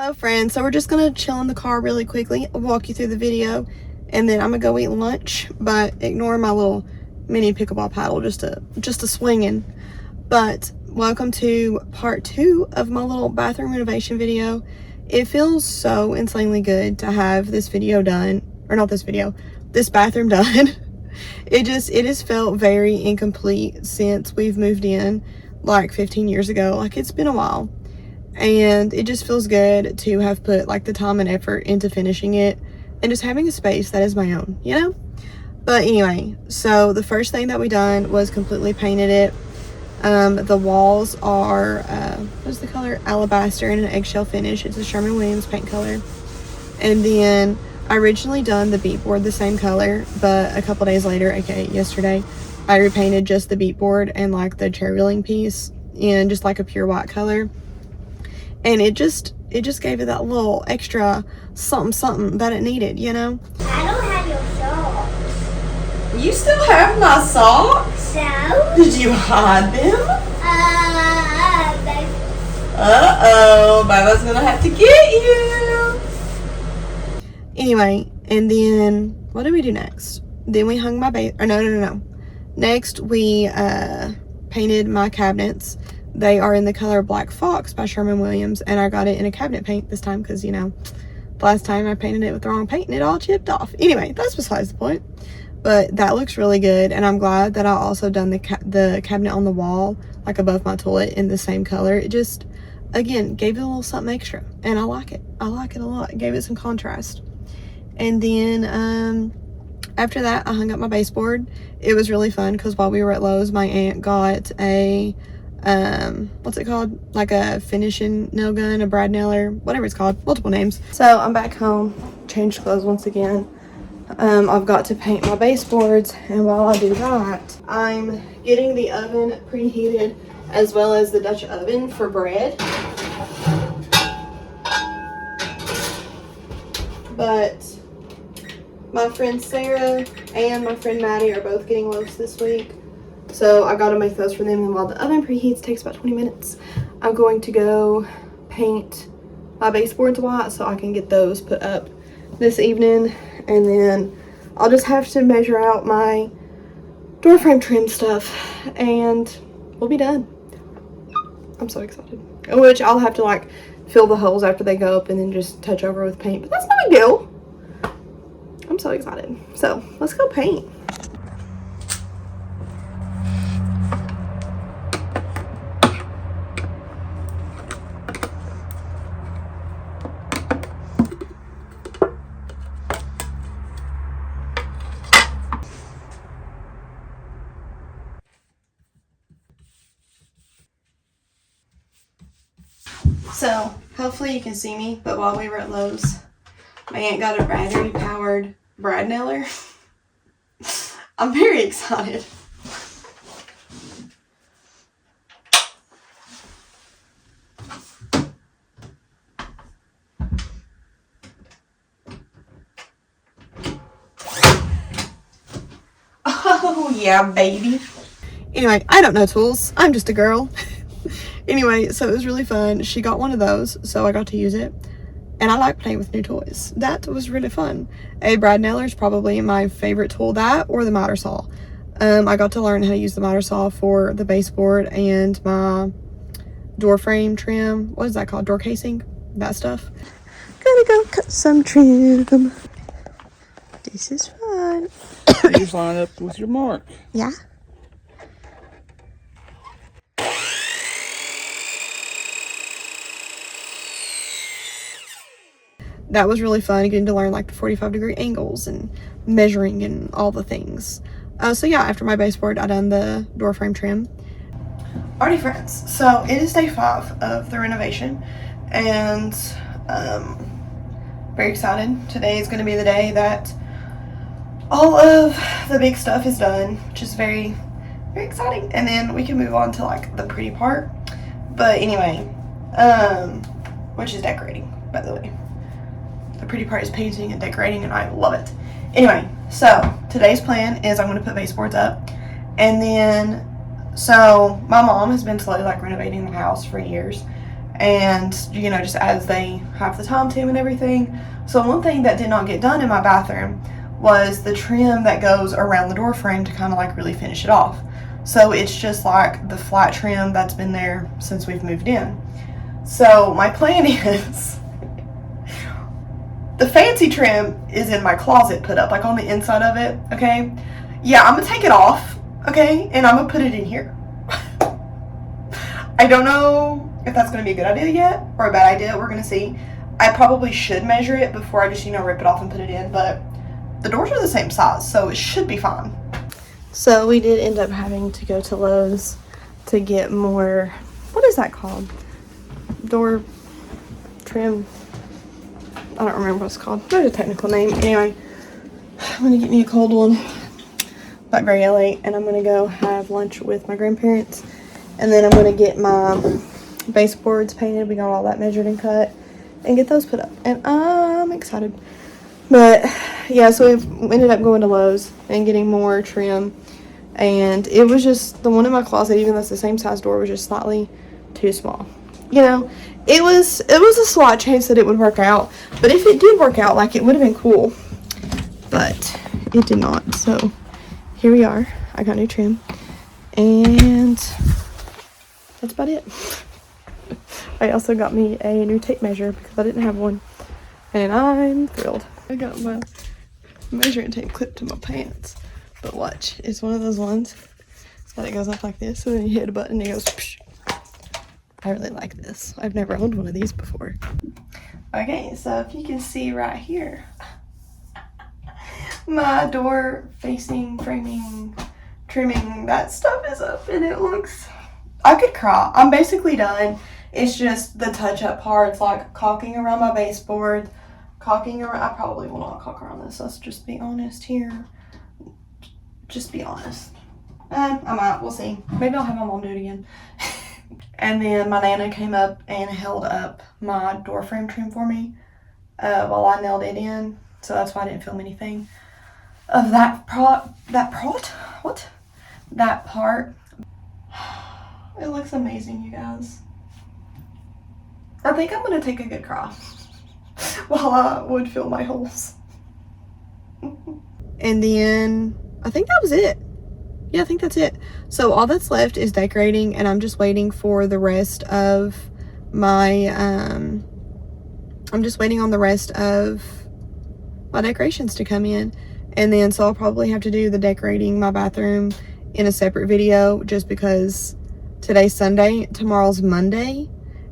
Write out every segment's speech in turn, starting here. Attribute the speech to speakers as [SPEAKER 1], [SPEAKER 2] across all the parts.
[SPEAKER 1] Hello friends, so we're just gonna chill in the car really quickly, walk you through the video, and then I'm gonna go eat lunch, but ignore my little mini pickleball paddle, just a swinging. But welcome to part 2 of my little bathroom renovation video. It feels so insanely good to have this video done, or not this video, this bathroom done. It has felt very incomplete since we've moved in like 15 years ago. Like, it's been a while. And it just feels good to have put like the time and effort into finishing it and just having a space that is my own, you know? But anyway, so the first thing that we done was completely painted it. The walls are, what's the color? Alabaster and an eggshell finish. It's a Sherwin-Williams paint color. And then I originally done the beat board the same color, but a couple days later, aka yesterday, I repainted just the beat board and like the chair reeling piece in just like a pure white color. And it just gave it that little extra something that it needed, you know?
[SPEAKER 2] I don't have your socks.
[SPEAKER 1] You still have my socks?
[SPEAKER 2] So?
[SPEAKER 1] Did you hide them?
[SPEAKER 2] Baby.
[SPEAKER 1] Uh-oh, Baba's gonna have to get you. Anyway, and then, what did we do next? Then we hung my no. Next, we painted my cabinets. They are in the color Black Fox by Sherwin-Williams, and I got it in a cabinet paint this time because, you know, the last time I painted it with the wrong paint and it all chipped off. Anyway, that's besides the point. But that looks really good, and I'm glad that I also done the cabinet on the wall, like above my toilet, in the same color. It just, again, gave it a little something extra, and I like it. I like it a lot. It gave it some contrast. And then after that, I hung up my baseboard. It was really fun because while we were at Lowe's, my aunt got a what's it called, like a finishing nail gun, a brad nailer, whatever it's called, multiple names. So I'm back home, changed clothes once again. I've got to paint my baseboards, and while I do that, I'm getting the oven preheated as well as the Dutch oven for bread. But my friend Sarah and my friend Maddie are both getting loaves this week. So I gotta make those for them, and while the oven preheats, takes about 20 minutes, I'm going to go paint my baseboards white so I can get those put up this evening. And then I'll just have to measure out my door frame trim stuff and we'll be done. I'm so excited. Which I'll have to like fill the holes after they go up and then just touch over with paint, but that's no big deal. I'm so excited. So let's go paint. So, hopefully you can see me, but while we were at Lowe's, my aunt got a battery-powered brad nailer. I'm very excited. Oh, yeah, baby. Anyway, I don't know tools. I'm just a girl. Anyway, so it was really fun. She got one of those, so I got to use it. And I like playing with new toys. That was really fun. A brad nailer is probably my favorite tool, that or the miter saw. I got to learn how to use the miter saw for the baseboard and my door frame trim. What is that called? Door casing? That stuff. Gonna go cut some trim. This is fun.
[SPEAKER 3] You line up with your mark.
[SPEAKER 1] Yeah. That was really fun, getting to learn like the 45-degree angles and measuring and all the things. So yeah, after my baseboard, I done the door frame trim. Alrighty friends, so it is day 5 of the renovation, and very excited. Today is going to be the day that all of the big stuff is done, which is very, very exciting. And then we can move on to like the pretty part. But anyway, which is decorating, by the way. The pretty part is painting and decorating, and I love it. Anyway, so today's plan is I'm going to put baseboards up, and then, so my mom has been slowly like renovating the house for years, and you know, just as they have the time to and everything. So one thing that did not get done in my bathroom was the trim that goes around the door frame to kind of like really finish it off. So it's just like the flat trim that's been there since we've moved in. So my plan is the fancy trim is in my closet put up, like on the inside of it, okay? Yeah, I'm gonna take it off, okay? And I'm gonna put it in here. I don't know if that's gonna be a good idea yet or a bad idea. We're gonna see. I probably should measure it before I just, you know, rip it off and put it in, but the doors are the same size, so it should be fine. So we did end up having to go to Lowe's to get more, what is that called? Door trim. I don't remember what it's called. There's a technical name. Anyway, I'm gonna get me a cold one, like very late, and I'm gonna go have lunch with my grandparents, and then I'm gonna get my baseboards painted. We got all that measured and cut, and get those put up, and I'm excited. But yeah, so we ended up going to Lowe's and getting more trim, and it was just the one in my closet, even though it's the same size door, was just slightly too small. You know, it was a slight chance that it would work out, but if it did work out, like, it would have been cool, but it did not. So here we are. I got new trim, and that's about it. I also got me a new tape measure because I didn't have one, and I'm thrilled. I got my measuring tape clipped to my pants, but watch, it's one of those ones that it goes up like this, and then you hit a button and it goes psh. I really like this. I've never owned one of these before. Okay, so if you can see right here, my door facing, framing, trimming, that stuff is up, and it looks, I could cry. I'm basically done. It's just the touch-up parts, like caulking around my baseboard, caulking around, I probably will not caulk around this. Let's just be honest here. Just be honest. I might, we'll see. Maybe I'll have my mom do it again. And then my Nana came up and held up my door frame trim for me while I nailed it in. So that's why I didn't film anything of that part. It looks amazing, you guys. I think I'm going to take a good cry while I would fill my holes. And then I think that was it. Yeah, I think that's it. So all that's left is decorating, and I'm just waiting for the rest of my, I'm just waiting on the rest of my decorations to come in. And then, so I'll probably have to do the decorating my bathroom in a separate video, just because today's Sunday, tomorrow's Monday,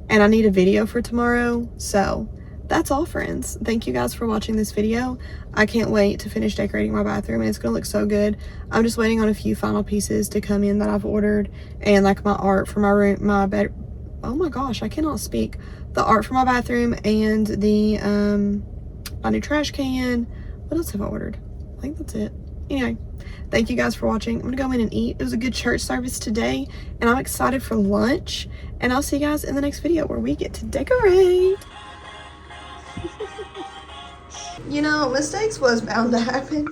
[SPEAKER 1] and I need a video for tomorrow. So that's all, friends. Thank you guys for watching this video. I can't wait to finish decorating my bathroom, and it's gonna look so good. I'm just waiting on a few final pieces to come in that I've ordered, and like my art for my room, my bed. Oh my gosh, I cannot speak. The art for my bathroom, and the my new trash can. What else have I ordered? I think that's it. Anyway, thank you guys for watching. I'm gonna go in and eat. It was a good church service today, and I'm excited for lunch, and I'll see you guys in the next video where we get to decorate. You know, mistakes was bound to happen.